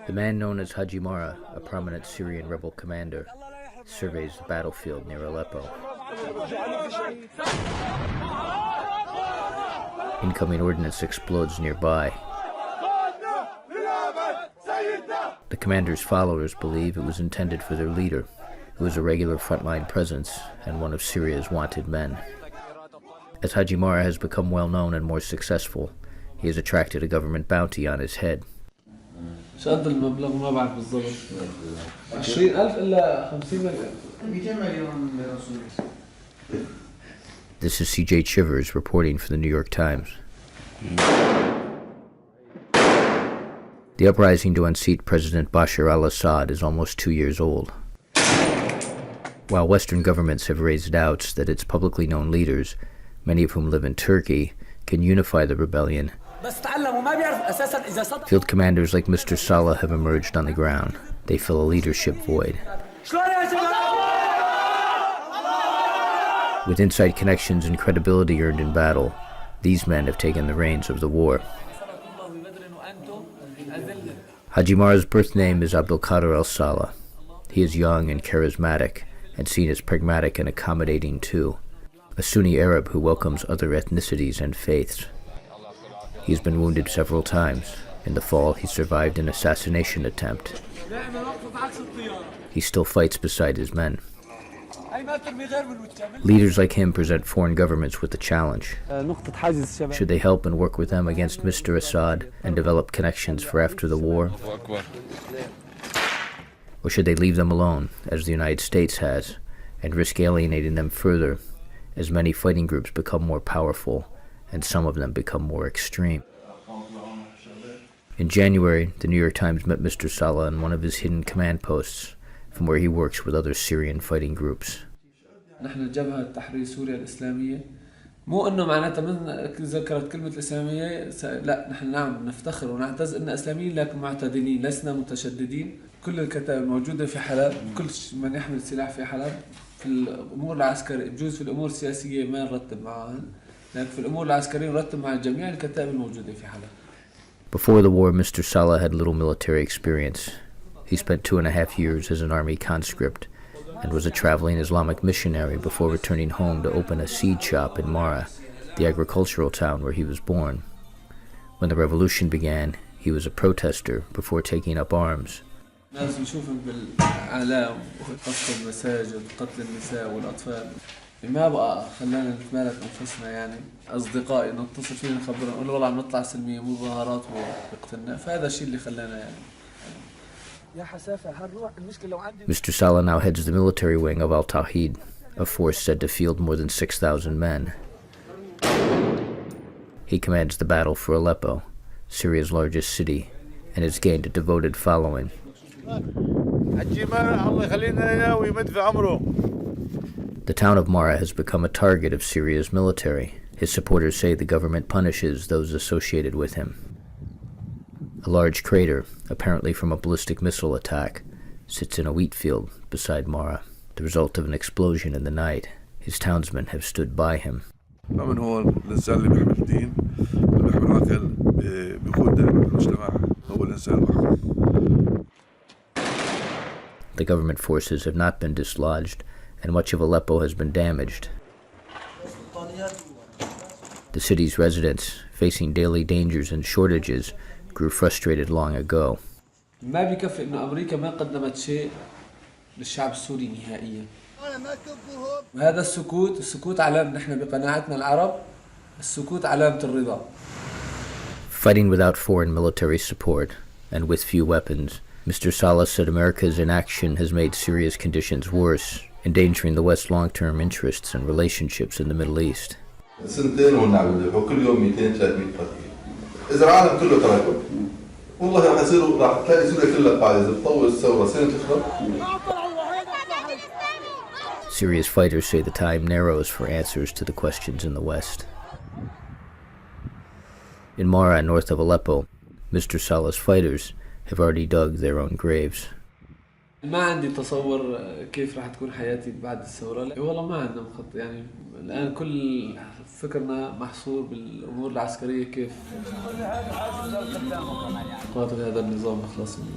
The man known as Haji Mara, a prominent Syrian rebel commander, surveys the battlefield near Aleppo. Incoming ordnance explodes nearby. The commander's followers believe it was intended for their leader, who is a regular frontline presence and one of Syria's wanted men. As Haji Mara has become well known and more successful, he has attracted a government bounty on his head. شقد المبلغ ما بعرف بالضبط 20,000 إلا 50,000 This is C.J. Chivers reporting for the New York Times. The uprising to unseat President Bashar al-Assad is almost 2 years old. While Western governments have raised doubts that its publicly known leaders, many of whom live in Turkey, can unify the rebellion, field commanders like Mr. Saleh have emerged on the ground. They fill a leadership void. With inside connections and credibility earned in battle, these men have taken the reins of the war. Haji Mara's birth name is Abdul-Qadir al-Saleh. He is young and charismatic, and seen as pragmatic and accommodating too, a Sunni Arab who welcomes other ethnicities and faiths. He has been wounded several times. In the fall, he survived an assassination attempt. He still fights beside his men. Leaders like him present foreign governments with a challenge. Should they help and work with them against Mr. Assad and develop connections for after the war? Or should they leave them alone, as the United States has, and risk alienating them further as many fighting groups become more powerful and some of them become more extreme? In January, the New York Times met Mr. Saleh on one of his hidden command posts, from where he works with other Syrian fighting groups. نحن جبهة تحرير سوريا الإسلامية مو إنه معناتها من ذكرت كلمة الإسلامية لا نحن نعم نفتخر ونعتز إن إسلاميين لكن معتدلين لسنا متشددين. كل الكتائب الموجودة في حلب كل من يحمل سلاح في حلب في الأمور العسكرية بجوز في الأمور السياسية ما نرتب معهم لكن في الأمور العسكرية نرتب مع جميع الكتائب الموجودة في حلب. Before the war, Mr. Saleh had little military experience. He spent 2.5 years as an army conscript and was a traveling Islamic missionary before returning home to open a seed shop in Mara, the agricultural town where he was born. When the revolution began, he was a protester before taking up arms. ناس نشوفهم بالإعلام قصف المساجد قتل النساء والأطفال ما بقى خلانا نتمالك أنفسنا يعني أصدقائي نتصل فينا نخبرهم نقول والله عم نطلع سلمية مظاهرات ويقتلنا فهذا الشيء اللي خلانا يعني. Mr. Saleh now heads the military wing of Al-Tawhid, a force said to field more than 6,000 men. He commands the battle for Aleppo, Syria's largest city, and has gained a devoted following. The town of Mara has become a target of Syria's military. His supporters say the government punishes those associated with him. A large crater, apparently from a ballistic missile attack, sits in a wheat field beside Mara, the result of an explosion in the night. His townsmen have stood by him. The government forces have not been dislodged, and much of Aleppo has been damaged. The city's residents, facing daily dangers and shortages, grew frustrated long ago. ما بيكفي إنه أمريكا ما قدمت شيء للشعب السوري نهائيا. وهذا السكوت علامة نحن بقناعتنا العرب السكوت علامة الرضا. Fighting without foreign military support and with few weapons, Mr. Saleh said America's inaction has made Syria's conditions worse, endangering the West's long-term interests and relationships in the Middle East. سنتين ونعود وكل يوم 200 300 قتيل. إذا العالم كله تركه والله راح تلاقي سوريا كلها قاعدة إذا بتطول الثورة سنة تخرب. Syria's fighters say the time narrows for answers to the questions in the West. In Mara, north of Aleppo, Mr. Saleh's fighters have already dug their own graves. ما عندي تصور كيف راح تكون حياتي بعد الثورة. لا والله ما عندنا مخطط، يعني الآن كل فكرنا محصور بالأمور العسكرية، كيف قاتل هذا النظام يخلص منه.